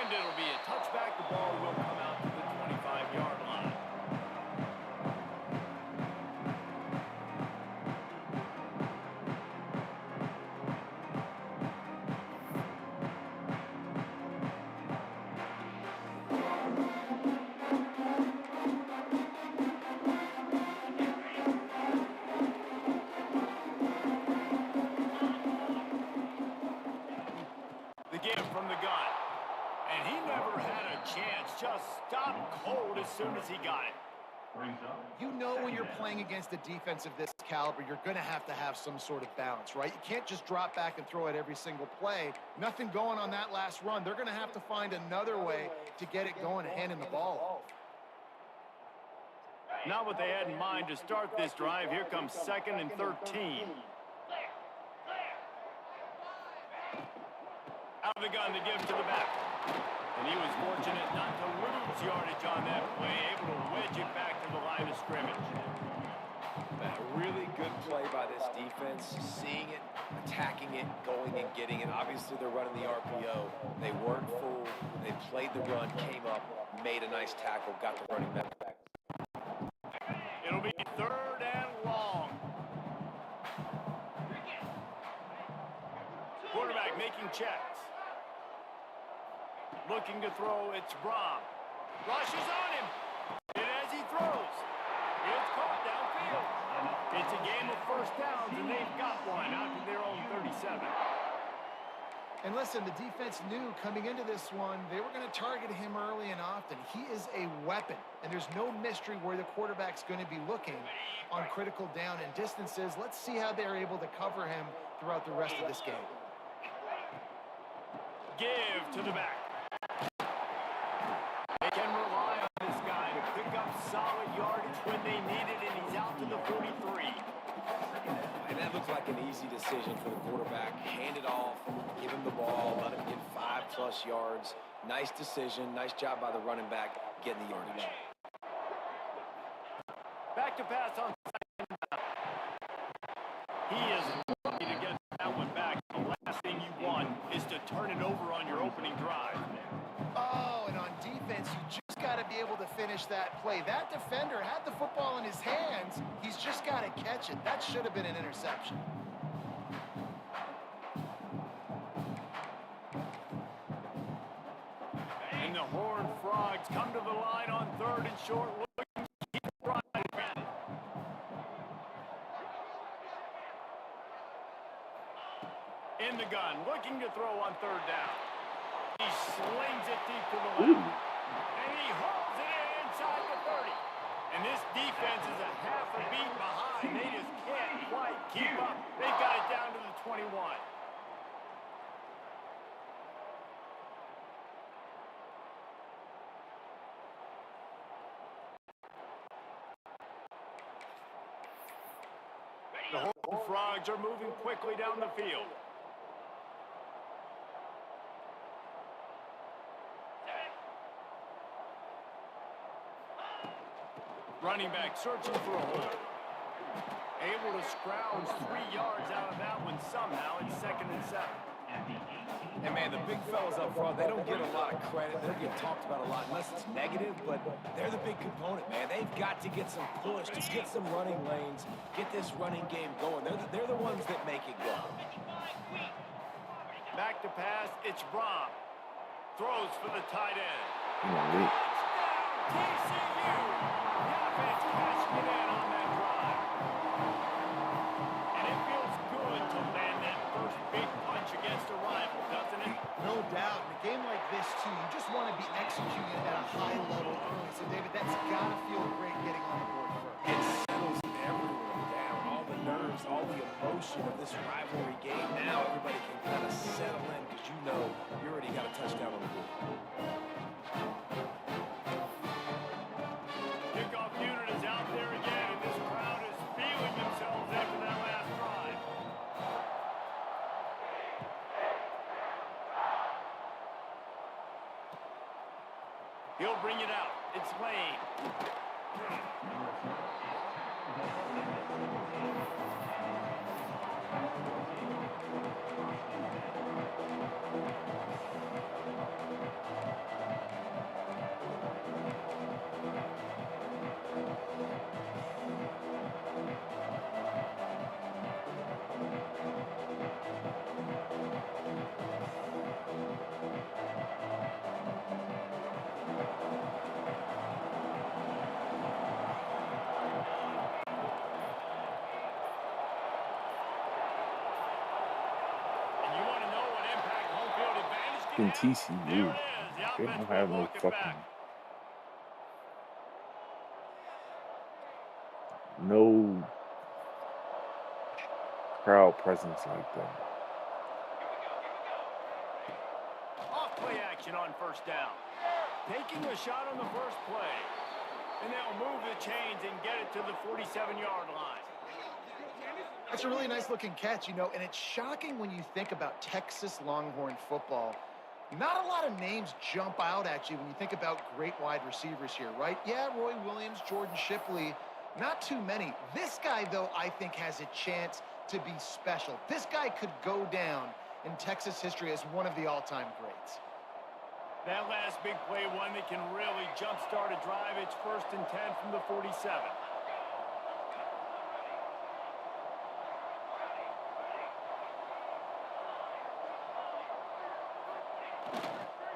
And it'll be a touchback. The ball will come out to the 25-yard line. The give from the gun. And he never had a chance. Just stopped cold as soon as he got it. You know when you're playing against a defense of this caliber, you're going to have some sort of balance, right? You can't just drop back and throw it every single play. Nothing going on that last run. They're going to have to find another way to get it going and handing the ball. Not what they had in mind to start this drive. Here comes 2nd and 13. Out of the gun to give to the back. And he was fortunate not to lose yardage on that play, able to wedge it back to the line of scrimmage. A really good play by this defense, seeing it, attacking it, going and getting it. Obviously, they're running the RPO. They weren't fooled. They played the run, came up, made a nice tackle, got the running back. It'll be 3rd and long. Quarterback making checks. Looking to throw, it's Braum. Rushes on him. And as he throws, it's caught downfield. It's a game of first downs, and they've got one out to their own 37. And listen, the defense knew coming into this one, they were going to target him early and often. He is a weapon, and there's no mystery where the quarterback's going to be looking on critical down and distances. Let's see how they're able to cover him throughout the rest of this game. Give to the back. They can rely on this guy to pick up solid yardage when they need it, and he's out to the 43. And that looks like an easy decision for the quarterback. Hand it off, give him the ball, let him get 5+ yards. Nice decision, nice job by the running back getting the yardage. Back to pass on 2nd down. He is lucky to get that one back. The last thing you want is to turn it over on your opening drive. Oh, and on defense, you just got to be able to finish that play. That defender had the football in his hands. He's just got to catch it. That should have been an interception. And the Horned Frogs come to the line on 3rd and short. Looking to keep driving. In the gun, looking to throw on 3rd down. He slings it deep to the left. And he hauls it in inside the 30. And this defense is a half a beat behind. They just can't quite keep up. They've got it down to the 21. The Horned Frogs are moving quickly down the field. Running back searching for a hole. Able to scrounge 3 yards out of that one somehow. It's 2nd and 7. And, man, the big fellas up front, they don't get a lot of credit. They don't get talked about a lot unless it's negative, but they're the big component, man. They've got to get some push, to get some running lanes, get this running game going. They're the ones that make it go. Back to pass, it's Braum. Throws for the tight end. Ooh. TCU! The offense cashing it in on that drive. And it feels good to land that first big punch against a rival, doesn't it? No doubt. In a game like this, too, you just want to be executing at a high level early. So, David, that's got to feel great getting on the board first. It settles everyone down. All the nerves, all the emotion of this rivalry game. Now everybody can kind of settle in because you know you already got a touchdown on the board. Kickoff unit is out there again, and this crowd is feeling themselves after that last drive. He'll bring it out. It's Lane. fucking There TCU. it is. The They offense don't will have no walk it back. fucking no crowd presence like that. Off play action on first down. Taking a shot on the first play. And they'll move the chains and get it to the 47-yard line. That's a really nice looking catch, and it's shocking when you think about Texas Longhorn football. Not a lot of names jump out at you when you think about great wide receivers here, right? Yeah, Roy Williams, Jordan Shipley, not too many. This guy, though, I think has a chance to be special. This guy could go down in Texas history as one of the all-time greats. That last big play, one that can really jumpstart a drive. It's 1st and 10 from the 47.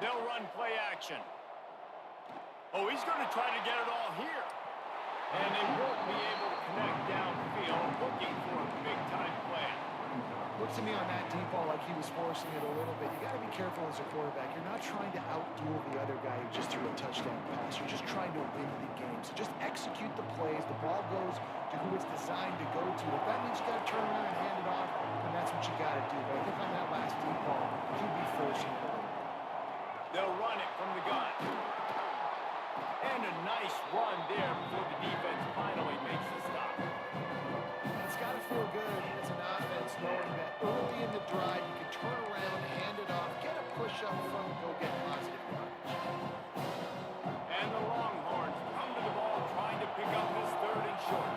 They'll run play action. Oh, he's going to try to get it all here. And they won't be able to connect downfield, looking for a big-time play. Looks to me on that deep ball like he was forcing it a little bit. You got to be careful as a quarterback. You're not trying to outduel the other guy who just threw a touchdown pass. You're just trying to win the game. So just execute the plays. The ball goes to who it's designed to go to. If that means you got to turn around and hand it off, then that's what you got to do. But I think on that last deep ball, he'd be forcing it a little bit. They'll run it from the gun. And a nice run there before the defense finally makes the stop. It's got to feel good as an offense knowing that early in the drive you can turn around, hand it off, get a push up front, and go get positive yardage. And the Longhorns come to the ball trying to pick up this 3rd and short.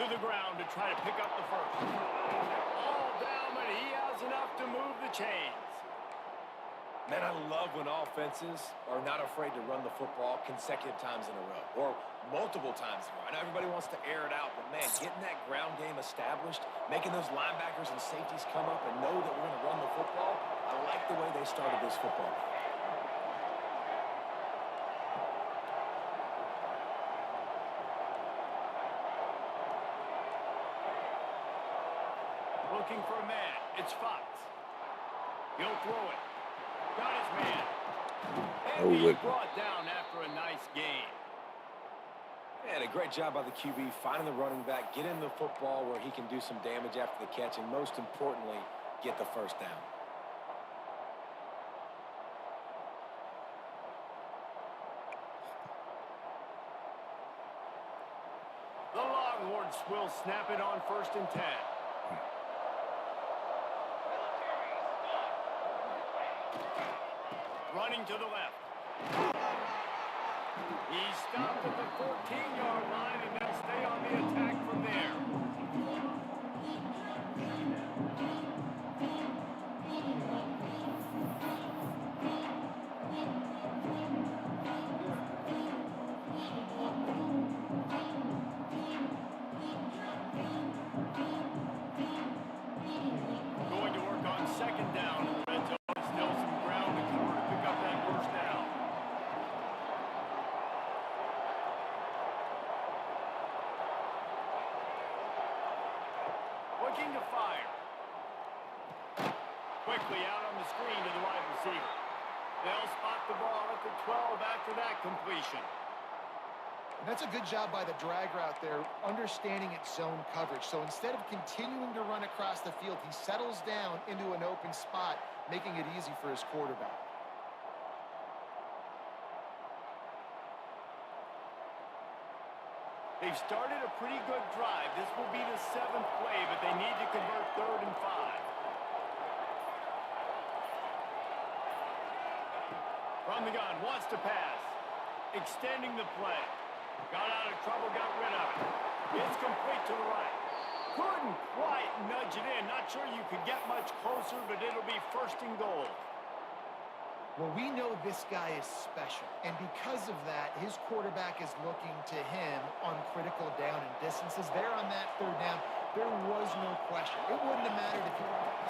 To the ground to try to pick up the first. All down, but he has enough to move the chains. Man, I love when offenses are not afraid to run the football consecutive times in a row or multiple times in a row. I know everybody wants to air it out, but, man, getting that ground game established, making those linebackers and safeties come up and know that we're going to run the football, I like the way they started this football. Looking for a man. It's Fox. He'll throw it. Got his man. And he's brought down after a nice game. And a great job by the QB finding the running back, getting the football where he can do some damage after the catch, and most importantly, get the first down. The Longhorns will snap it on 1st and 10. Running to the left. He's stopped at the 14-yard line, and they'll stay on the attack from there. Going to work on 2nd down. Red zone is still some ground to cover to pick up that first down. Looking to fire. Quickly out on the screen to the wide receiver. They'll spot the ball at the 12 after that completion. And that's a good job by the drag route there, understanding its zone coverage. So instead of continuing to run across the field, he settles down into an open spot, making it easy for his quarterback. They've started a pretty good drive. This will be the 7th play, but they need to convert 3rd and 5. From the gun, wants to pass. Extending the play. Got out of trouble, got rid of it. It's complete to the right. Couldn't quite nudge it in. Not sure you could get much closer, but it'll be 1st and goal. Well, we know this guy is special, and because of that, his quarterback is looking to him on critical down and distances. There on that 3rd down, there was no question. It wouldn't have mattered if he...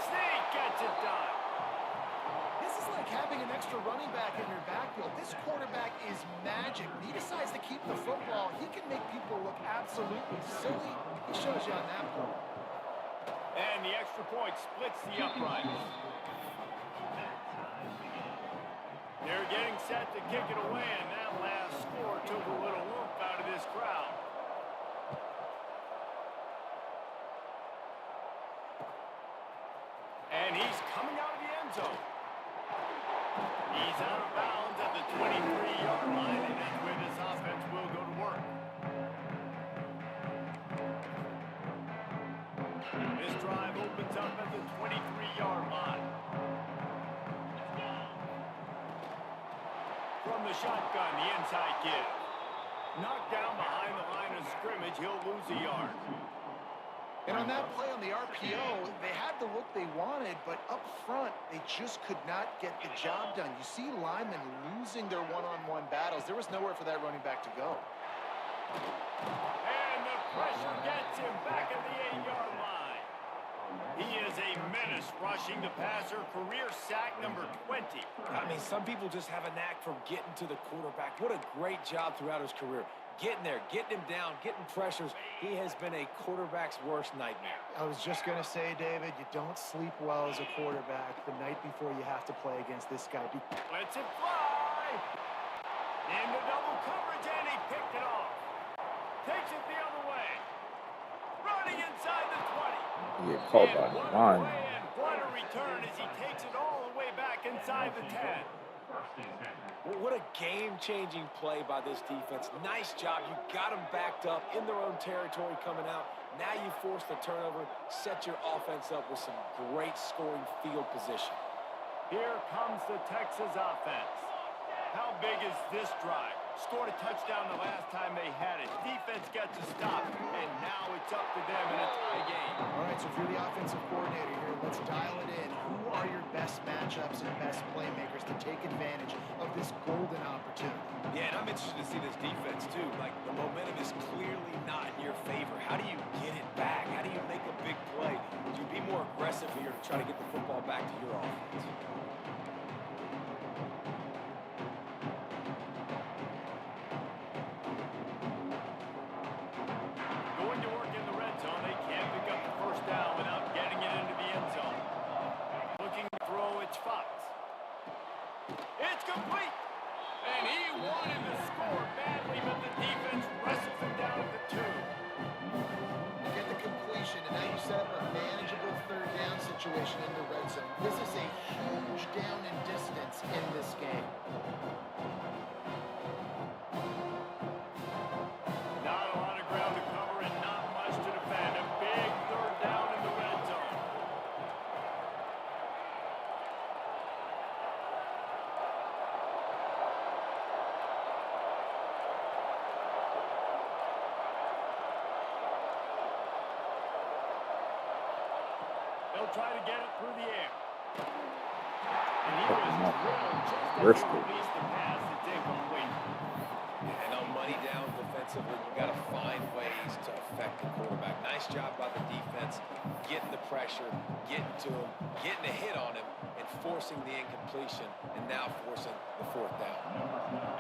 Snake gets it done. This is like having an extra running back in your backfield. This quarterback is magic. When he decides to keep the football, he can make people look absolutely silly. He shows you on that point. And the extra point splits the uprights. They're getting set to kick it away, and that last score took a little whoop out of this crowd. And he's coming out of the end zone. He's out of bounds at the 23-yard line, and that's where this offense will go to work. This drive opens up at the 23-yard line. From the shotgun, the inside give. Knocked down behind the line of scrimmage, he'll lose a yard. And on that play on the RPO, they had the look they wanted, but up front, they just could not get the job done. You see linemen losing their one-on-one battles. There was nowhere for that running back to go. And the pressure gets him back at the 8-yard line. He is a menace rushing the passer, career sack number 20. I mean, some people just have a knack for getting to the quarterback. What a great job throughout his career. Getting there, getting him down, getting pressures. He has been a quarterback's worst nightmare. I was just going to say, David, you don't sleep well as a quarterback the night before you have to play against this guy. Lets it fly. Into double coverage, and he picked it off. Takes it the other way. Running inside the 20. Get caught by the line. And what a return as he takes it all the way back inside the 10. What a game-changing play by this defense. Nice job. You got them backed up in their own territory coming out. Now you force the turnover, set your offense up with some great scoring field position. Here comes the Texas offense. How big is this drive? Scored a touchdown the last time they had it. Defense gets a stop, and now it's up to them in a tie game. All right, so if you're the offensive coordinator here, let's dial it in. Who are your best matchups and best playmakers to take advantage of this golden opportunity? Yeah, and I'm interested to see this defense, too. Like, the momentum is clearly not in your favor. How do you get it back? How do you make a big play? Do you be more aggressive here to try to get the football back to your offense? Going to work in the red zone. They can't pick up the first down without getting it into the end zone. Looking to throw, it's Fox. It's complete. And he wanted to score badly, but the defense wrestles him down at the 2. You get the completion, and now you set up a manageable third down situation in the red zone. This is a huge down in distance in this game. Not a lot of ground to cover and not much to defend. A big third down in the red zone. They'll try to get it through the air. And he was drilled just as he Risky. released the pass. It's incomplete. And on money down defensively, you got to find ways to affect the quarterback. Nice job by the defense, getting the pressure, getting to him, getting a hit on him, and forcing the incompletion, and now forcing the fourth down.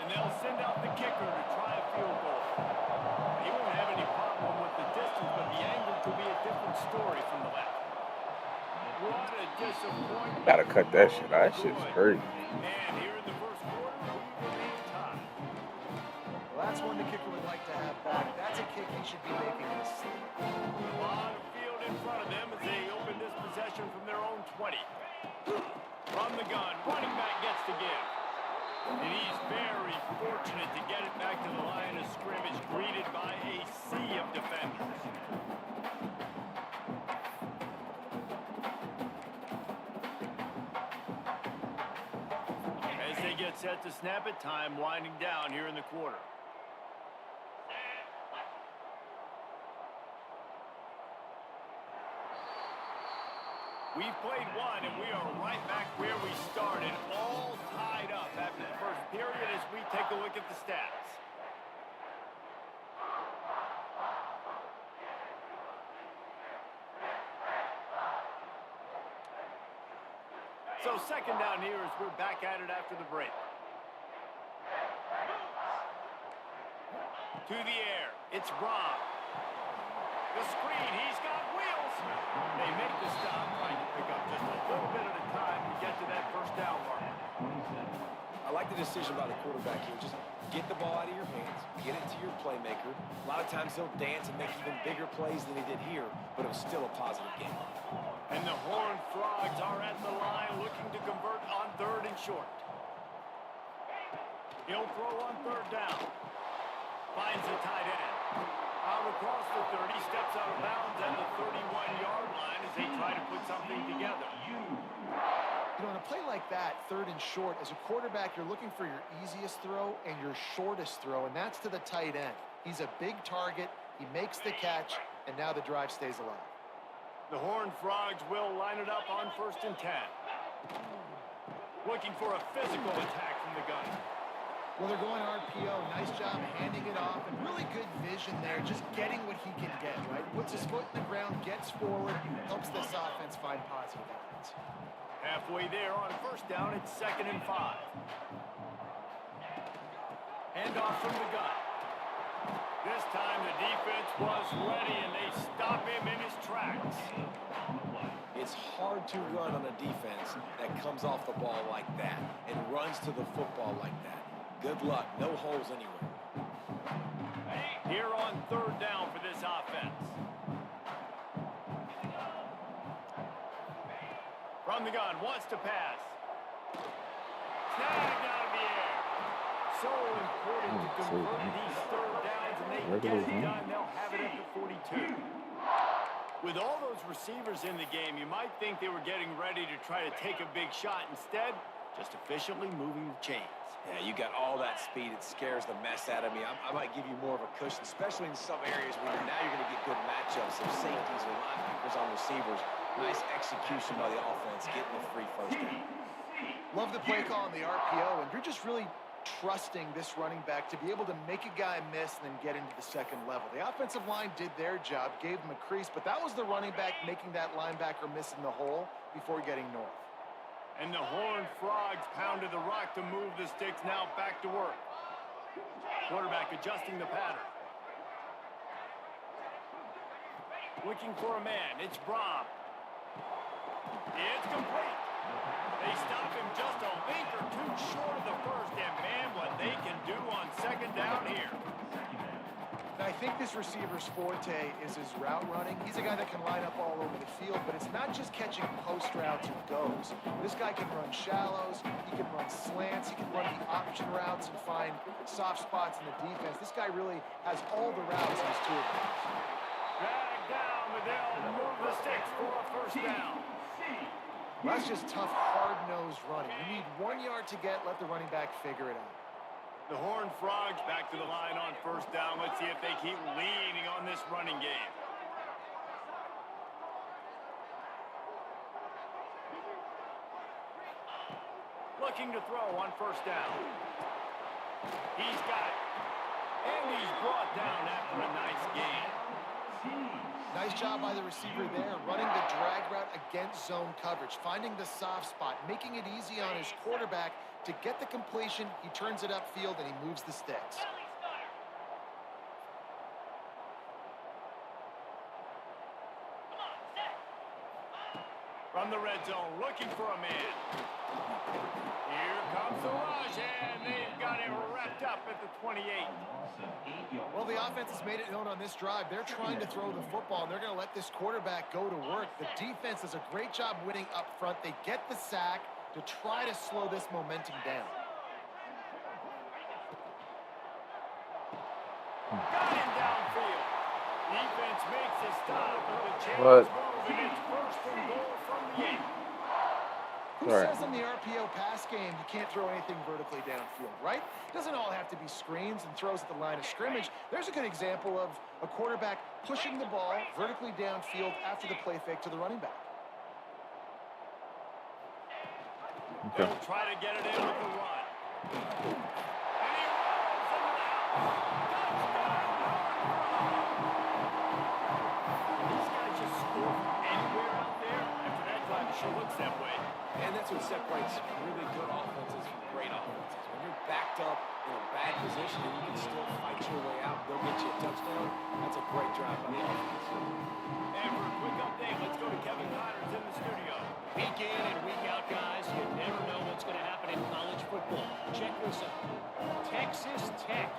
And they'll send out the kicker to try a field goal. He won't have any problem with the distance, but the angle could be a different story from the left. What a disappointment. Gotta cut that shit. That shit's crazy. And here in the first quarter, we remain tied. Well, that's one the kicker would like to have back. That's a kick he should be making in his sleep. A lot of field in front of them as they open this possession from their own 20. From the gun, running back gets the give. And he's very fortunate to get it back to the line of scrimmage, greeted by a sea of defenders. As they get set to snap it, time winding down here in the quarter. We've played one, and we are right back where we started, all tied up after the first period as we take a look at the stats. So second down here as we're back at it after the break. To the air, it's Rob. The screen, he's got wheels. They make the decision by the quarterback here. Just get the ball out of your hands, get it to your playmaker. A lot of times he'll dance and make even bigger plays than he did here, but it was still a positive game. And the Horned Frogs are at the line looking to convert on 3rd and short. He'll throw on 3rd down. Finds the tight end. Out across the 30, steps out of bounds at the 31-yard line as they try to put something together. You know, in a play like that, 3rd and short, as a quarterback, you're looking for your easiest throw and your shortest throw, and that's to the tight end. He's a big target. He makes the catch, and now the drive stays alive. The Horned Frogs will line it up on 1st and 10. Looking for a physical attack from the gun. Well, they're going RPO. Nice job handing it off, and really good vision there, just getting what he can get, right? Puts his foot in the ground, gets forward, helps this offense find positive outlets. Halfway there on 1st down, it's 2nd and 5. Handoff from the gun. This time the defense was ready, and they stop him in his tracks. It's hard to run on a defense that comes off the ball like that and runs to the football like that. Good luck. No holes anywhere. Here on 3rd down for this offense. From the gun, wants to pass. Snagged out of the air. So important to convert these 3rd downs, and they get it done. They'll have it at the 42. With all those receivers in the game, you might think they were getting ready to try to take a big shot. Instead, just efficiently moving the chains. Yeah, you got all that speed. It scares the mess out of me. I might give you more of a cushion, especially in some areas where now you're going to get good matchups of safeties or linebackers on receivers. Nice execution by the offense, getting the free 1st down. Love the play call on the RPO, and you're just really trusting this running back to be able to make a guy miss and then get into the 2nd level. The offensive line did their job, gave him a crease, but that was the running back making that linebacker miss in the hole before getting north. And the Horned Frogs pounded the rock to move the sticks, now back to work. Quarterback adjusting the pattern. Looking for a man, it's Brom. It's complete. They stop him just a link or 2 short of the 1st, and man, what they can do on 2nd down here. I think this receiver's forte is his route running. He's a guy that can line up all over the field, but it's not just catching post routes or goes. This guy can run shallows, he can run slants, he can run the option routes and find soft spots in the defense. This guy really has all the routes in his toolbox. Drag down, but they'll move the sticks for a 1st down. Well, that's just tough, hard-nosed running. You need 1 yard to get, let the running back figure it out. The Horned Frogs back to the line on 1st down. Let's see if they keep leaning on this running game. Looking to throw on 1st down. He's got it. And he's brought down after a nice gain. Nice job by the receiver there, running the drag route against zone coverage, finding the soft spot, making it easy on his quarterback to get the completion. He turns it upfield and he moves the sticks. From the red zone, looking for a man. Here comes the rush, and they've got him wrapped up at the 28. Well, the offense has made it known on this drive. They're trying to throw the football, and they're going to let this quarterback go to work. The defense does a great job winning up front. They get the sack to try to slow this momentum down. Got him downfield. Defense makes a stop, but the chains What? move, and it's 1st and goal from the 8. Who says in the RPO pass game you can't throw anything vertically downfield, right? It doesn't all have to be screens and throws at the line of scrimmage. There's a good example of a quarterback pushing the ball vertically downfield after the play fake to the running back. Okay. They'll try to get it in with the run. And he rolls into the house. These guys just score from anywhere out there. After that drive, it sure looks that way. And that's what separates really good offenses from great offenses. When you're backed up in a bad position and you can still fight your way out, they'll get you a touchdown. That's a great drive by the offense. And for a quick update, let's go to Kevin Connors in the studio. Week in and week out, guys, you never know what's going to happen in college football. Check your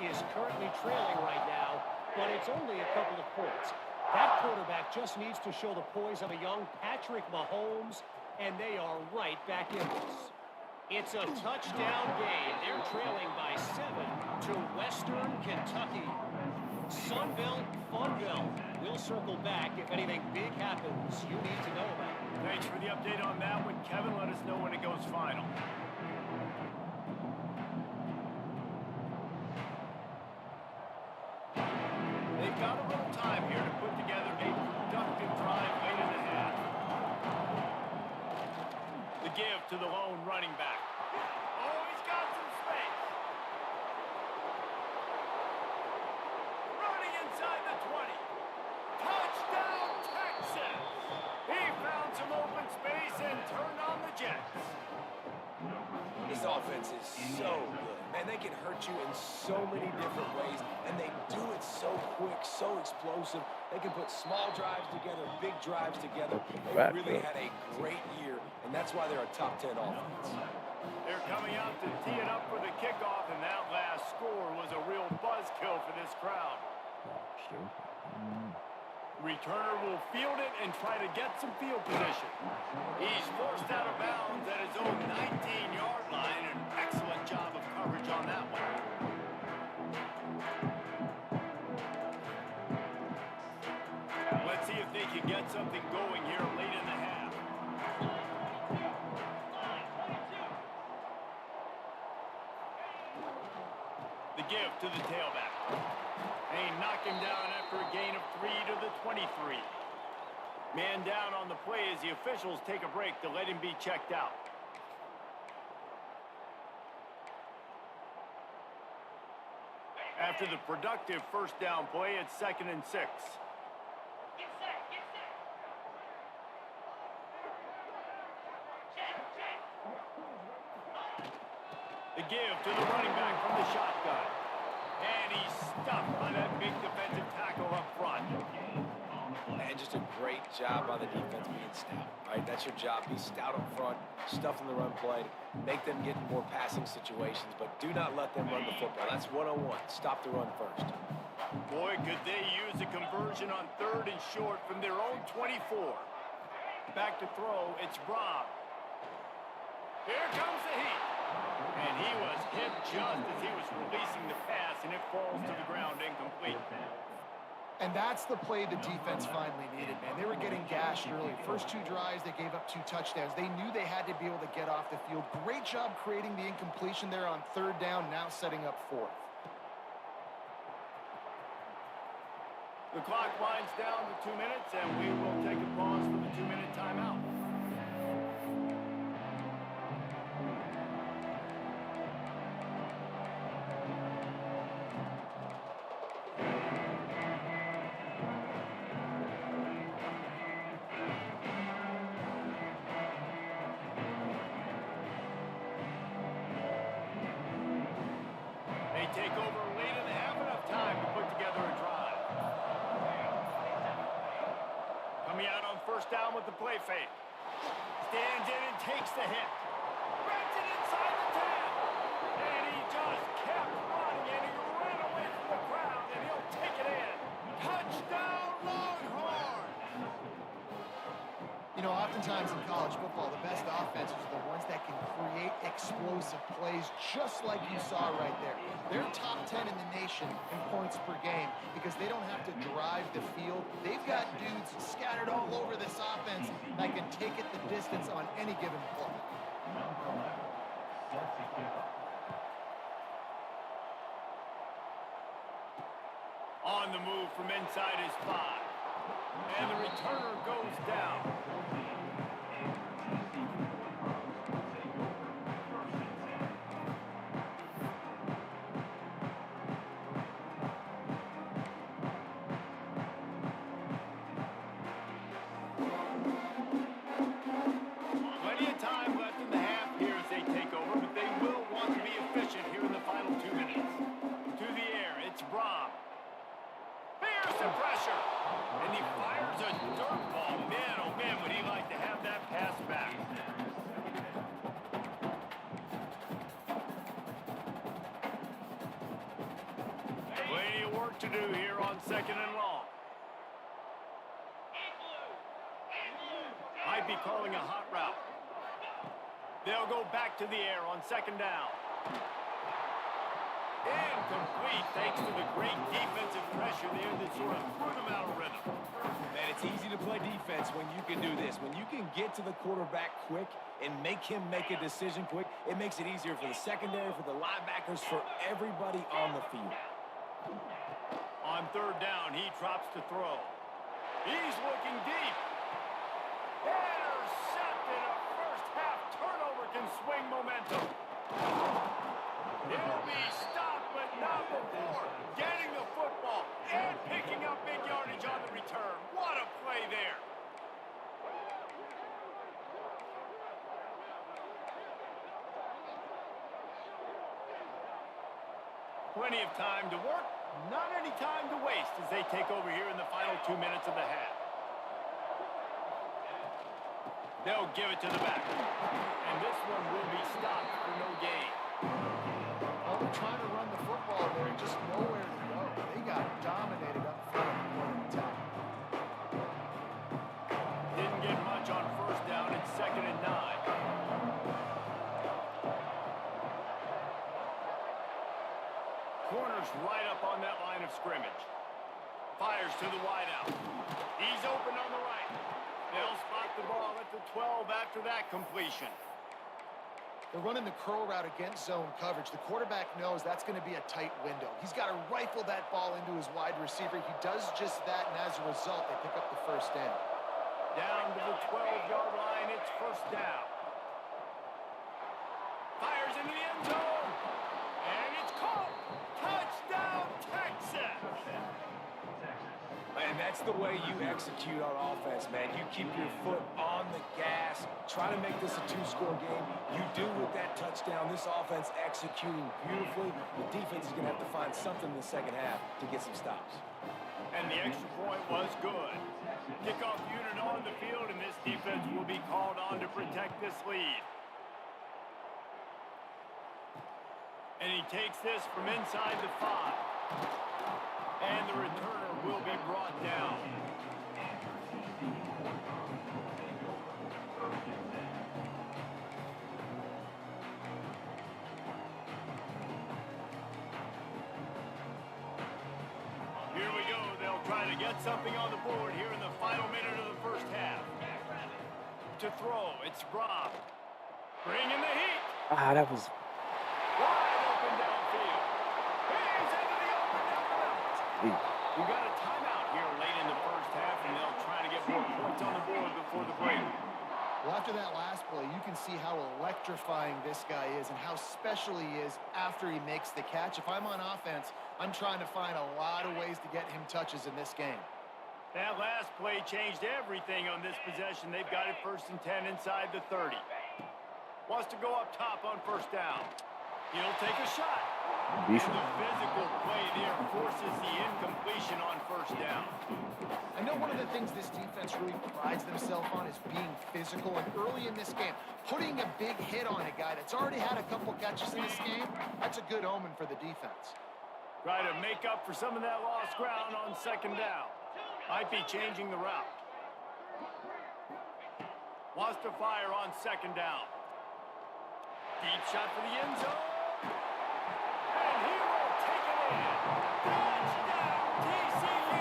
is currently trailing right now, but it's only a couple of points. That quarterback just needs to show the poise of a young Patrick Mahomes, and they are right back in this. It's a touchdown game. They're trailing by 7 to Western Kentucky. Sunbelt, Funbelt. We'll circle back if anything big happens you need to know about. Thanks for the update on that one, Kevin. Let us know when it goes final. They've got a little time here to put together a productive drive late in the half. The give to the lone running back. Oh, he's got some space. Running inside the 20. Touchdown, Texas! He found some open space and turned on the Jets. This offense is so good. Man, they can hurt you in so many different ways, and they do it so quick, so explosive. They can put small drives together, big drives together. They really had a great year, and that's why they're a top 10 offense. They're coming out to tee it up for the kickoff, and that last score was a real buzzkill for this crowd. Returner will field it and try to get some field position. He's forced out of bounds at his own 19-yard line. An excellent job of coverage on that one. Let's see if they can get something going here late in the half. The give to the tailback. They knock him down after a gain of 3 to the 23. Man down on the play as the officials take a break to let him be checked out. After the productive first down play, it's 2nd and 6. The give to the running back from the shotgun. And he's stuffed by that big defensive tackle up front. And just a great job by the defense being stout, right? That's your job. Be stout up front, stuff in the run play, make them get in more passing situations, but do not let them run the football. That's 101. Stop the run first. Boy, could they use a conversion on 3rd and short from their own 24. Back to throw, it's Braum. Here comes the heat. And he was hit just as he was releasing the pass, and it falls to the ground incomplete. And that's the play the defense finally needed, man. They were getting gashed early. First 2 drives, they gave up 2 touchdowns. They knew they had to be able to get off the field. Great job creating the incompletion there on 3rd down, now setting up 4th. The clock winds down to 2 minutes, and we will take a pause for the 2-minute timeout. Take over late in the half, enough time to put together a drive. Coming out on 1st down with the play fake. Stands in and takes the hit. Grabs it inside the 10. And he just kept running, and he ran away from the crowd, and he'll take it in. Touchdown, Longhorns! You know, oftentimes in college football, the best offenses are the ones that can create explosive plays, just like you saw right there. They're top 10 in the nation in points per game because they don't have to drive the field. They've got dudes scattered all over this offense that can take it the distance on any given play. On the move from inside his 5. And the returner goes down. Plenty of time left in the half here as they take over, but they will want to be efficient here in the final 2 minutes. To the air, it's Braum. Here's the pressure. And he fires a dirt ball. Man, oh man, when to do here on 2nd and long. Might be calling a hot route. They'll go back to the air on 2nd down. Incomplete thanks to the great defensive pressure there that sort of threw them out of rhythm. Man, it's easy to play defense when you can do this. When you can get to the quarterback quick and make him make a decision quick, it makes it easier for the secondary, for the linebackers, for everybody on the field. On 3rd down, he drops to throw. He's looking deep. Intercepted. A first-half turnover can swing momentum. He'll be stopped, but not before getting the football and picking up big yardage on the return. What a play there. Plenty of time to work, not any time to waste as they take over here in the final 2 minutes of the half. They'll give it to the back. And this one will be stopped for no gain. Well, they're trying to run the football there, just nowhere to go. They got dominated up front at the point of attack. Didn't get much on 1st down. It's 2nd and 9. Corner's right up on that line of scrimmage. Fires to the wideout. He's open on the right. They'll spot the ball at the 12 after that completion. They're running the curl route against zone coverage. The quarterback knows that's going to be a tight window. He's got to rifle that ball into his wide receiver. He does just that, and as a result, they pick up the 1st down. Down to the 12-yard line, it's 1st down. Fires into the end zone. And it's caught. Touchdown, Texas. And that's the way you execute on offense, man. You keep your foot on the gas. Try to make this a 2-score game. You do with that touchdown. This offense executing beautifully. The defense is going to have to find something in the 2nd half to get some stops. And the extra point was good. Kickoff unit on the field, and this defense will be called on to protect this lead. And he takes this from inside the 5. And the returner will be brought down. Here we go. They'll try to get something on the board here in the final minute of the 1st half. To throw, it's Rob. Bringing the heat. That was... Wide open downfield. He's into the open down the mountain. We got a timeout here late in the 1st half, and they'll try to get more points on the board before the break. Well, after that last play, you can see how electrifying this guy is and how special he is after he makes the catch. If I'm on offense, I'm trying to find a lot of ways to get him touches in this game. That last play changed everything on this possession. They've got it 1st and 10 inside the 30. Wants to go up top on 1st down. He'll take a shot. And the physical play there forces the incompletion on 1st down. I know one of the things this defense really prides themselves on is being physical, and early in this game, putting a big hit on a guy that's already had a couple catches in this game, that's a good omen for the defense. Try to make up for some of that lost ground on 2nd down. Might be changing the route. Wants to fire on 2nd down. Deep shot for the end zone. And he will take it in. Touchdown, TCU.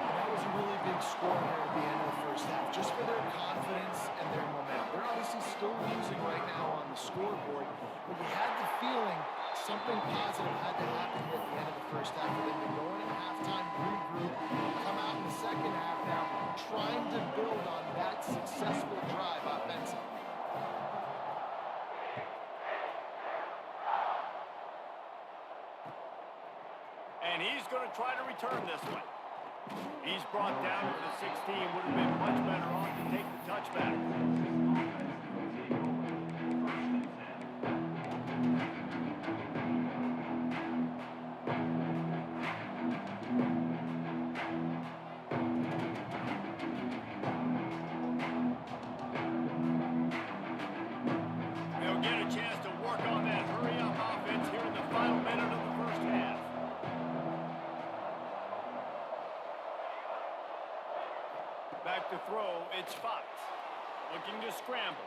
That was a really big score here at the end of the 1st half, just for their confidence and their momentum. They're obviously still losing right now on the scoreboard, but you had the feeling something positive had to happen here at the end of the 1st half for them to go in at halftime, regroup, come out in the 2nd half now, trying to build on that successful drive offensively. And he's going to try to return this one. He's brought down to the 16. Would have been much better off to take the touchback. They'll get a chance to work on that hurry-up offense here in the final minute of the 1st half. back to throw. It's Fox. Looking to scramble.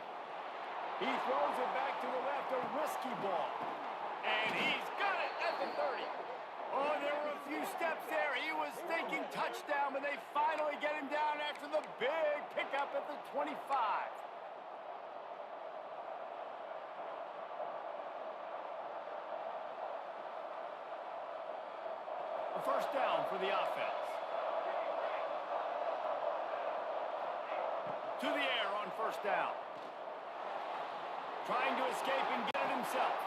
He throws it back to the left, a risky ball. And he's got it at the 30. Oh, there were a few steps there. He was thinking touchdown, but they finally get him down after the big pickup at the 25. A first down for the offense. To the air on first down. Trying to escape and get it himself.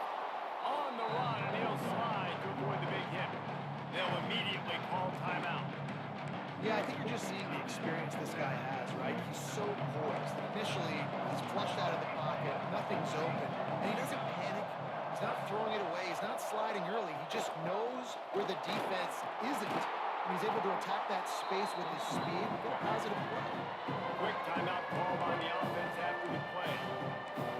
On the run, and he'll slide to avoid the big hit. They'll immediately call timeout. Yeah, I think you're just seeing the experience this guy has, right? He's so poised. Initially, he's flushed out of the pocket. Nothing's open. And he doesn't panic. He's not throwing it away. He's not sliding early. He just knows where the defense isn't. And he's able to attack that space with his speed and get a positive play. Quick timeout call by the offense after the play.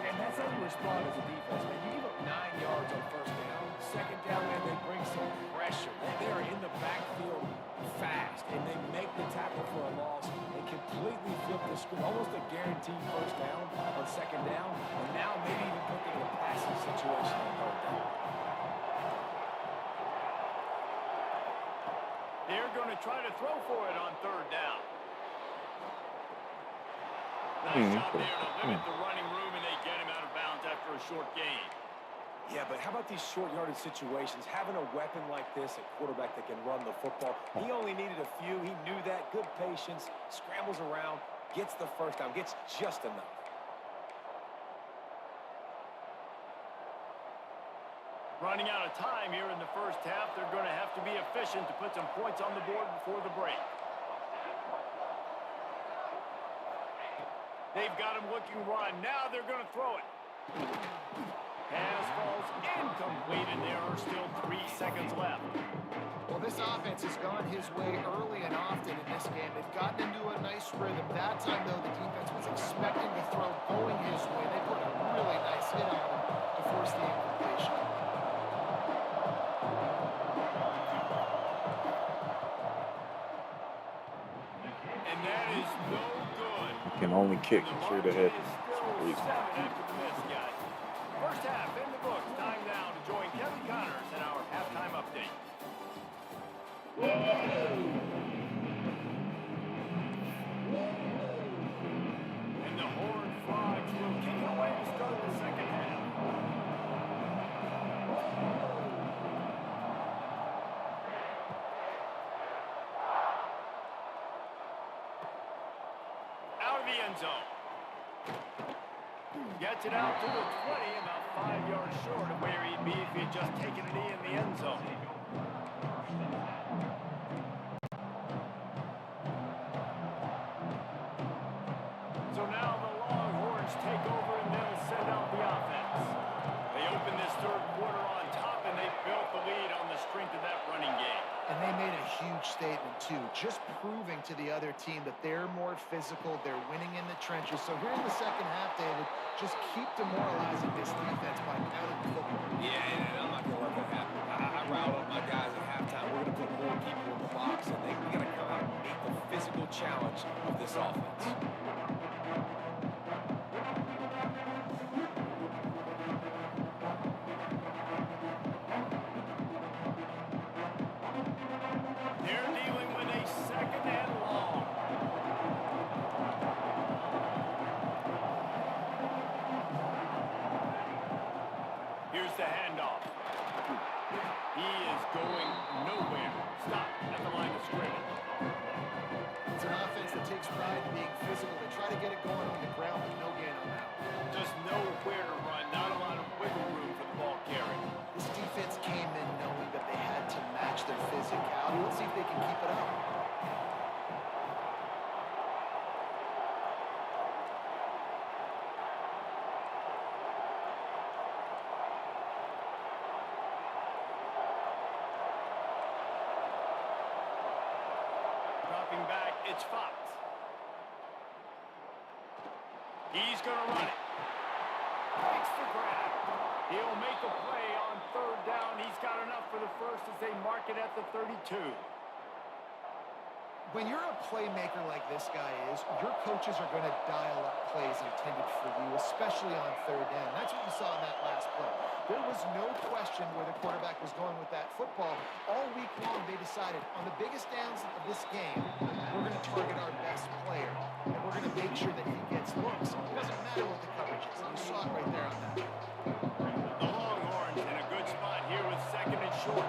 And that's how you respond as a defense, man. You give up 9 yards on first down. Second down, man, they bring some pressure. They are in the backfield fast, and they make the tackle for a loss and completely flip the script. Almost a guaranteed first down on second down, and now maybe even put them in a passing situation on third down. They're going to try to throw for it on third down. Nice job there to limit the running room, and they get him out of bounds after a short gain. Yeah, but how about these short yardage situations? Having a weapon like this, a quarterback that can run the football, he only needed a few. He knew that. Good patience, scrambles around, gets the first down, gets just enough. Running out of time here in the first half. They're going to have to be efficient to put some points on the board before the break. They've got him looking run. Now they're going to throw it. Pass falls incomplete, and there are still 3 seconds left. Well, this offense has gone his way early and often in this game. They've gotten into a nice rhythm. That time, though, the defense was expecting the throw going his way. They put a really nice hit on him to force the incompletion. And that is no good. Can only kick The through the margin head. is still 7 after the miss, guys. First half in the books. Time now to join Kevin Connors in our halftime update. And the horn frogs will kick it away to start the second half. Out of the end zone. Gets it out to the 20, about 5 yards short of where he'd be if he had just taken a knee in the end zone. So now the Longhorns take over and they'll send out the offense. They open this third quarter on top and they built the lead on the strength of that running game. And they made a huge statement, too, just proving to the other team that they're more physical, they're winning in the trenches. So here in the second half, David, just keep demoralizing this defense by pounding the football. Yeah, and I'm not going to let that happen. I riled up my guys at halftime. We're going to put more people in the box, and we got to come out and meet the physical challenge of this offense. They're dealing with a second and long. Here's the handoff. He is going nowhere. Stop at the line of scrimmage. It's an offense that takes pride in being physical. They try to get it going on the ground, but no gain on that. Just nowhere to run. Not a lot of wiggle room for the ball carrier. This defense came in knowing that they had to match their physicality. Let's see if they can keep it up. Dropping back, it's Fox. He's going to run it. Takes the grab. He'll make a play on third down. He's got enough for the first as they mark it at the 32. When you're a playmaker like this guy is, your coaches are going to dial up plays intended for you, especially on third down. That's what you saw in that last play. There was no question where the quarterback was going with that football. All week long, they decided on the biggest downs of this game, we're going to target our best player, and we're going to make sure that he gets looks. It doesn't matter what the coverage is. You saw it right there on that. The Longhorns in a good spot here with second and short.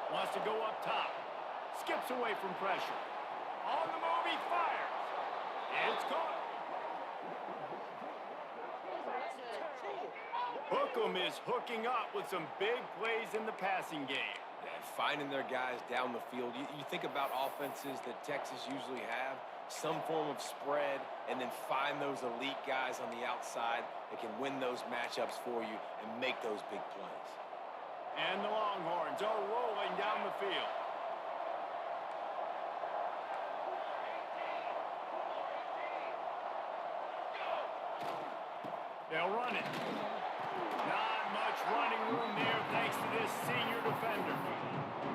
Wants to go up top. Skips away from pressure. On the move, he fires. It's caught. Hookem is hooking up with some big plays in the passing game. Yeah, finding their guys down the field. You think about offenses that Texas usually have, some form of spread, and then find those elite guys on the outside that can win those matchups for you and make those big plays. And the Longhorns are rolling down the field. They'll run it. Not much running room there thanks to this senior defender.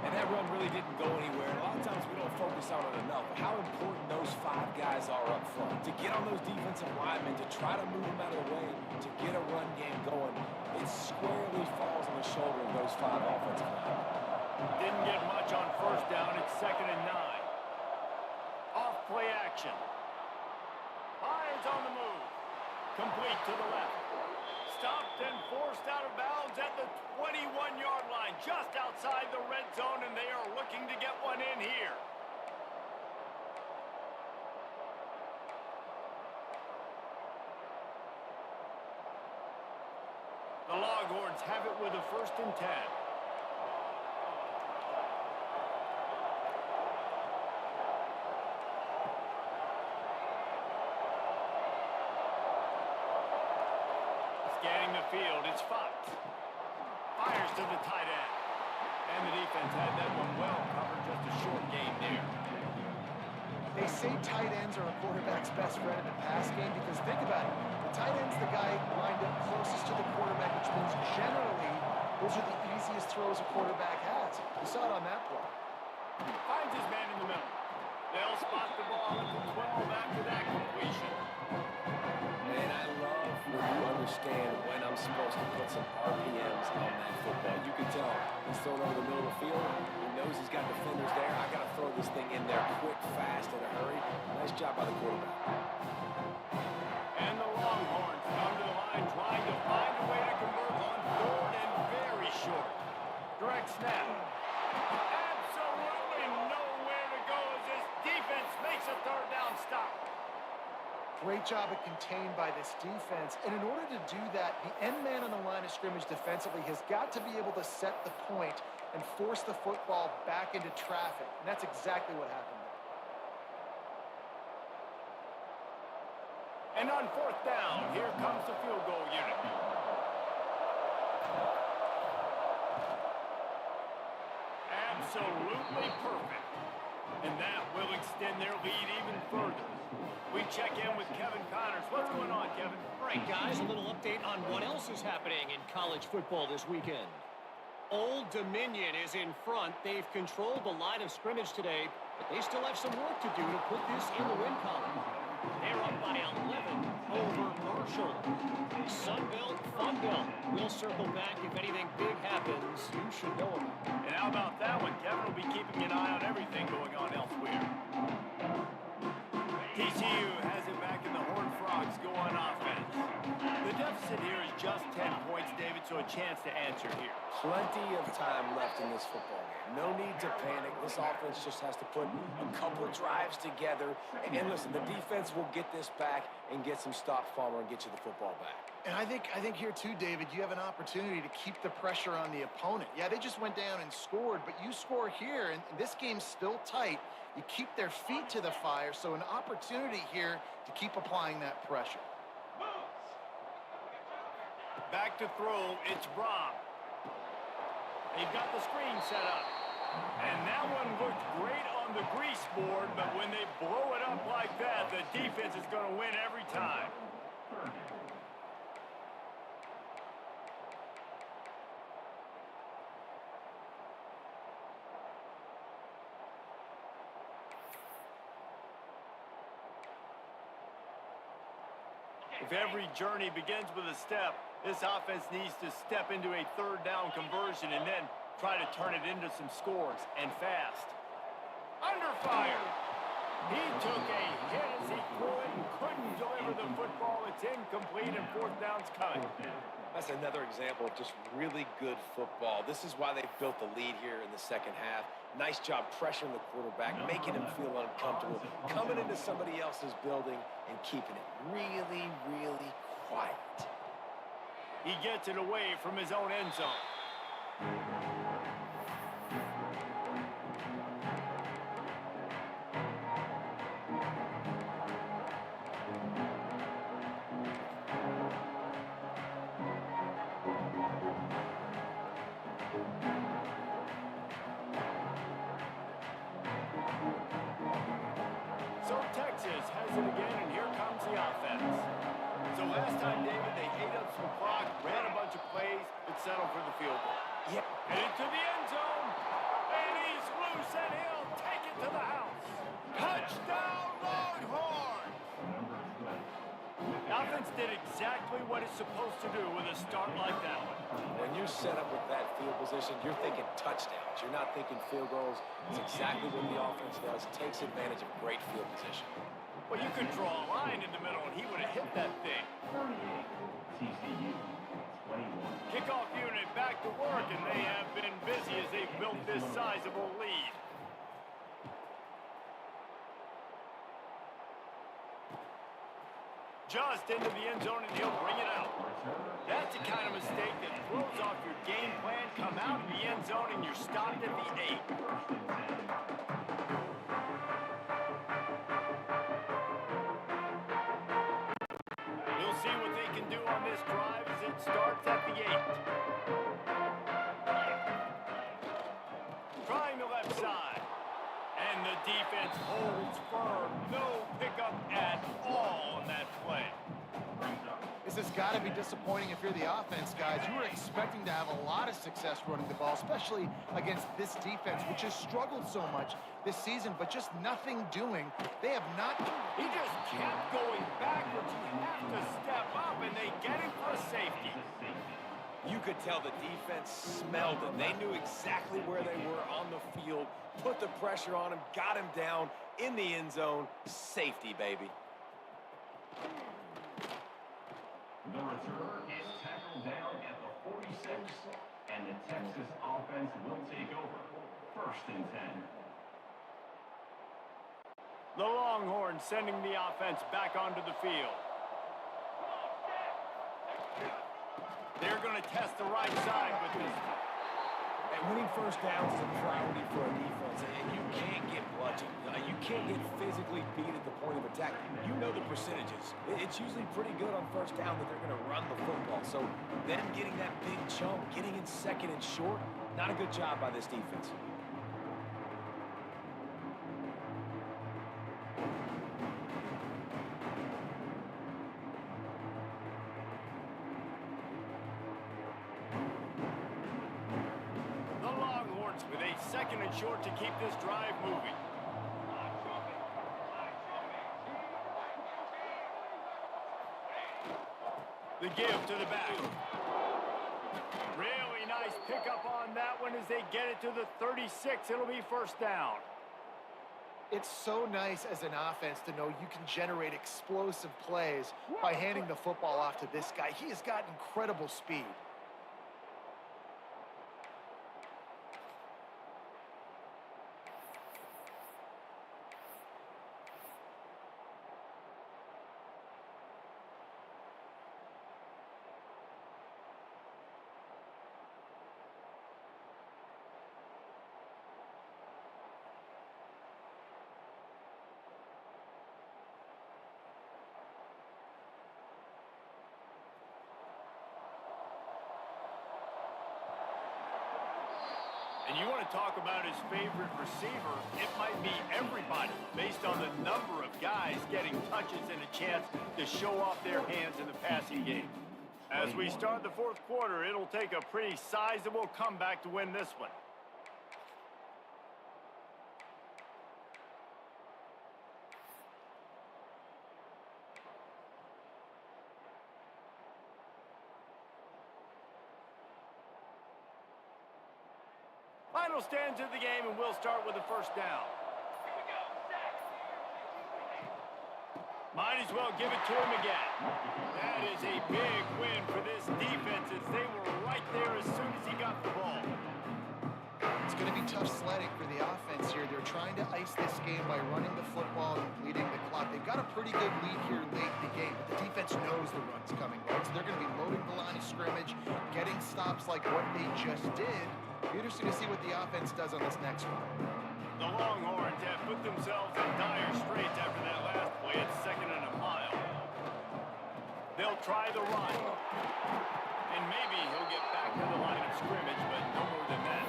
And that run really didn't go anywhere. A lot of times we don't focus on it enough, but how important those five guys are up front. To get on those defensive linemen, to try to move them out of the way, to get a run game going, it squarely falls on the shoulder of those five offensive linemen. Didn't get much on first down. It's 2nd and 9. Off play action. Hines on the move. Complete to the left. Stopped and forced out of bounds at the 21-yard line, just outside the red zone, and they are looking to get one in here. The Longhorns have it with a 1st and 10. Scanning the field, it's Fox. Fires to the tight end. And the defense had that one well covered, just a short gain there. They say tight ends are a quarterback's best friend in the pass game because think about it. The tight end's the guy lined up closest to the quarterback, which means generally those are the easiest throws a quarterback has. You saw it on that play. Finds his man in the middle. They'll spot the ball at the 12 after that completion. Man, I love when you understand when I'm supposed to put some RPMs on that football. You can tell he's thrown over the middle of the field. He knows he's got defenders there. I got to throw this thing in there quick, fast, in a hurry. Nice job by the quarterback. And the Longhorns come to the line trying to find a way to convert on 3rd and very short. Direct snap. Absolutely nowhere to go as this defense makes a 3rd down stop. Great job at contained by this defense. And in order to do that, the end man on the line of scrimmage defensively has got to be able to set the point and force the football back into traffic. And that's exactly what happened there. And on 4th down, here comes the field goal unit. Absolutely perfect. And that will extend their lead even further. We check in with Kevin Connors. What's going on, Kevin? All right, guys, a little update on what else is happening in college football this weekend. Old Dominion is in front. They've controlled the line of scrimmage today, but they still have some work to do to put this in the win column. They're up by 11 over Marshall. Sunbelt, Funbelt. We'll circle back if anything big happens. You should know about it. And how about that one? Kevin will be keeping an eye on everything going on elsewhere. TCU has it back in the Horned Frogs go on offense. The deficit here is just 10 points, David, so a chance to answer here. Plenty of time left in this football game. No need to panic. This offense just has to put a couple drives together. And listen, the defense will get this back and get some stops, Palmer, and get you the football back. And I think here too, David, you have an opportunity to keep the pressure on the opponent. Yeah, they just went down and scored, but you score here, and this game's still tight. You keep their feet to the fire, so an opportunity here to keep applying that pressure. Back to throw, it's Braum. They've got the screen set up. And that one looked great on the grease board, but when they blow it up like that, the defense is going to win every time. If every journey begins with a step, this offense needs to step into a third down conversion and then try to turn it into some scores, and fast. Under fire. He took a hit as he couldn't deliver the football. It's incomplete, and fourth down's coming. That's another example of just really good football. This is why they built the lead here in the second half. Nice job pressuring the quarterback, making him feel uncomfortable, coming into somebody else's building and keeping it really, really quiet. He gets it away from his own end zone. So Texas has it again, and here comes the offense. So last time, David, they ate up some clock, ran a bunch of plays, but settled for the field goal. Yeah. Headed to the end zone, and he's loose, and he'll take it to the house. Touchdown, Longhorns! The offense did exactly what it's supposed to do with a start like that one. When you're set up with that field position, you're thinking touchdowns. You're not thinking field goals. It's exactly what the offense does. Takes advantage of great field position. Well, you could draw a line in the middle, and he would have hit that thing. TCU 21. Kickoff unit back to work, and they have been busy as they've built this sizable lead. Just into the end zone, and he'll bring it out. That's the kind of mistake that throws off your game plan. Come out of the end zone, and you're stopped at the 8. We'll see what they can do on this drive as it starts at the 8. Trying the left side. And the defense holds firm. No pickup at all on that play. This has got to be disappointing if you're the offense, guys. You were expecting to have a lot of success running the ball, especially against this defense, which has struggled so much this season, but just nothing doing. They have not... He just kept going backwards. You have to step up, and they get him for a safety. You could tell the defense smelled it. They knew exactly where they were on the field, put the pressure on him, got him down in the end zone. Safety, baby. The returner is tackled down at the 46, and the Texas offense will take over. 1st and 10. The Longhorns sending the offense back onto the field. They're going to test the right side with this. And winning first downs is a priority for a defense, and you can't get bludgeoned. You can't get physically beat at the point of attack. You know the percentages. It's usually pretty good on first down that they're going to run the football. So them getting that big chunk, getting in second and short, not a good job by this defense. With a second and short to keep this drive moving. The give to the back. Really nice pickup on that one as they get it to the 36. It'll be first down. It's so nice as an offense to know you can generate explosive plays by handing the football off to this guy. He has got incredible speed. And you want to talk about his favorite receiver, it might be everybody based on the number of guys getting touches and a chance to show off their hands in the passing game. As we start the fourth quarter, it'll take a pretty sizable comeback to win this one. Final stands of the game, and we'll start with the first down. Might as well give it to him again. That is a big win for this defense as they were right there as soon as he got the ball. It's going to be tough sledding for the offense here. They're trying to ice this game by running the football and bleeding the clock. They've got a pretty good lead here late in the game, but the defense knows the run's coming, right? So they're going to be loading the line of scrimmage, getting stops like what they just did. Be interesting to see what the offense does on this next one. The Longhorns have put themselves in dire straits after that last play at 2nd and a mile. They'll try the run. And maybe he'll get back to the line of scrimmage, but no more than that.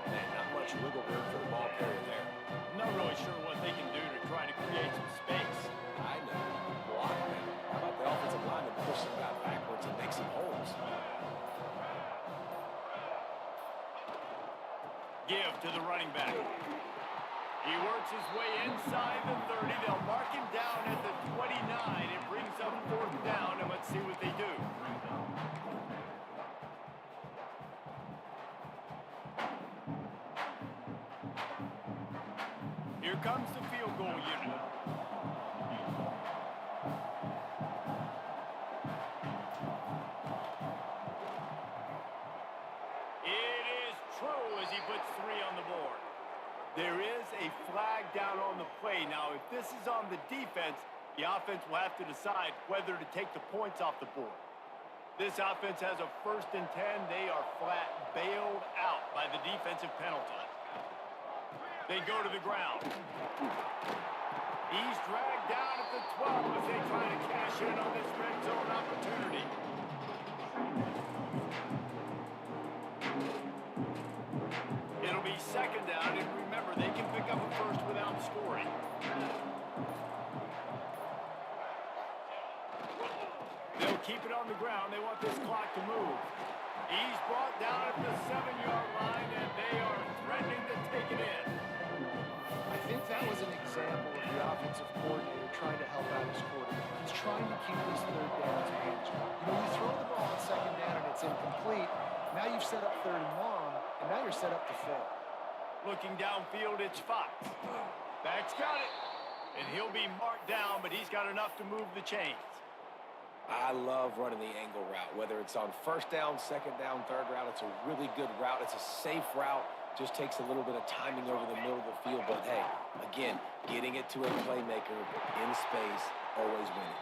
Man, not much wiggle room for the ball carrier there. Not really sure what they can do to try to create some space. I know. Block them. How about the offensive lineman push some guy backwards and make some holes? Give to the running back. He works his way inside the 30. They'll mark him down at the 29. It brings up 4th down, and let's see what they do. Here comes the field goal unit. As he puts 3 on the board. There is a flag down on the play. Now, if this is on the defense, the offense will have to decide whether to take the points off the board. This offense has a 1st and 10. They are flat bailed out by the defensive penalty. They go to the ground. He's dragged down at the 12 as they try to cash in on this red zone opportunity. It'll be 2nd down, and remember, they can pick up a first without scoring. They'll keep it on the ground. They want this clock to move. He's brought down at the 7-yard line, and they are threatening to take it in. I think that was an example of the offensive coordinator trying to help out his quarterback. He's trying to keep these 3rd downs manageable. You know, you throw the ball on 2nd down and it's incomplete. Now you've set up 3rd and long, and now you're set up to fail. Looking downfield, it's Fox. Back's got it. And he'll be marked down, but he's got enough to move the chains. I love running the angle route. Whether it's on 1st down, 2nd down, 3rd route, it's a really good route. It's a safe route. Just takes a little bit of timing over the middle of the field. But, hey, again, getting it to a playmaker in space, always winning.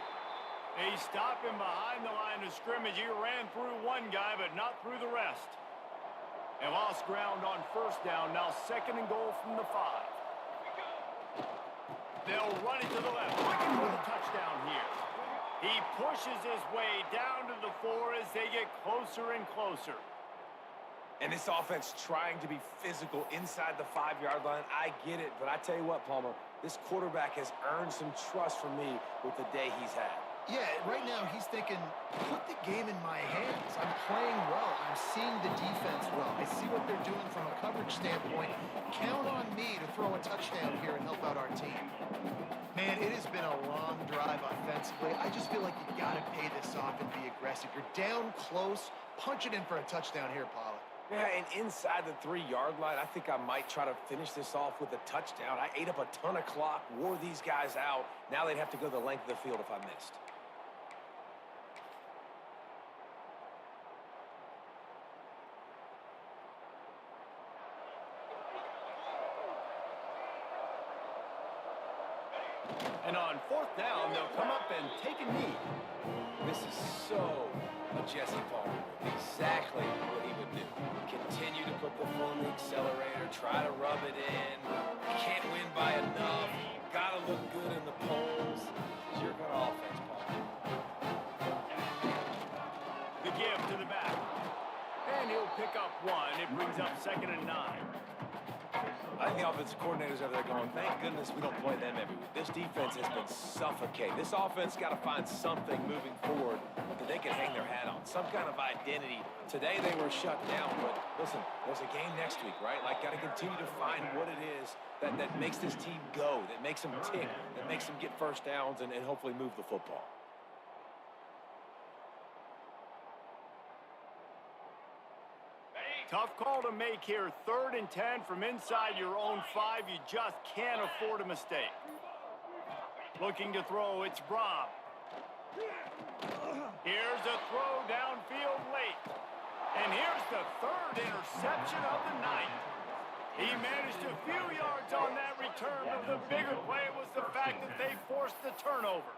They stop him behind the line of scrimmage. He ran through one guy, but not through the rest. And lost ground on 1st down. Now 2nd and goal from the 5. They'll run it to the left. Looking for the touchdown here. He pushes his way down to the 4 as they get closer and closer. And this offense trying to be physical inside the 5-yard line. I get it, but I tell you what, Palmer, this quarterback has earned some trust from me with the day he's had. Yeah, right now he's thinking, put the game in my hands. I'm playing well. I'm seeing the defense well. I see what they're doing from a coverage standpoint. Count on me to throw a touchdown here and help out our team. Man, it has been a long drive offensively. I just feel like you got to pay this off and be aggressive. You're down close. Punch it in for a touchdown here, Pollard. Yeah, and inside the 3-yard line, I think I might try to finish this off with a touchdown. I ate up a ton of clock, wore these guys out. Now they'd have to go the length of the field if I missed. And on 4th down, they'll come up and take a knee. This is so a Jesse Palmer. Exactly what he would do. Continue to put the foot on the accelerator, try to rub it in. Can't win by enough. Gotta look good in the polls. It's your kind of offense, Palmer. The give to the back. And he'll pick up 1. It brings brings up 2nd and 9. I think the offensive coordinators over there going, thank goodness we don't play them every week. This defense has been suffocating. This offense got to find something moving forward that they can hang their hat on, some kind of identity. Today they were shut down, but listen, there's a game next week, right? Like, got to continue to find what it is that makes this team go, that makes them tick, that makes them get first downs and hopefully move the football. Tough call to make here. 3rd and 10 from inside your own 5. You just can't afford a mistake. Looking to throw, it's Braum. Here's a throw downfield late. And here's the 3rd interception of the night. He managed a few yards on that return, but the bigger play was the fact that they forced the turnover.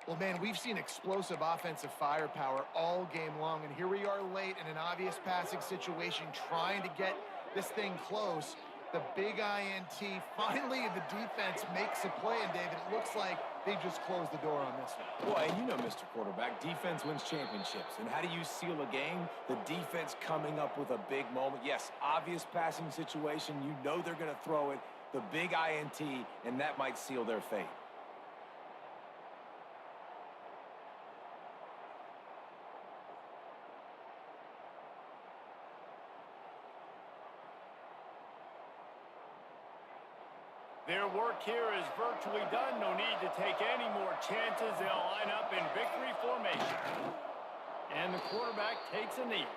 Well, man, we've seen explosive offensive firepower all game long, and here we are late in an obvious passing situation trying to get this thing close. The big INT, finally the defense makes a play, and David, it looks like they just closed the door on this one. Well, and you know, Mr. Quarterback, defense wins championships. And how do you seal a game? The defense coming up with a big moment. Yes, obvious passing situation. You know they're going to throw it. The big INT, and that might seal their fate. Their work here is virtually done. No need to take any more chances. They'll line up in victory formation. And the quarterback takes a knee.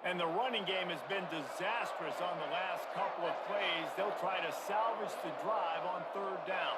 And the running game has been disastrous on the last couple of plays. They'll try to salvage the drive on 3rd down.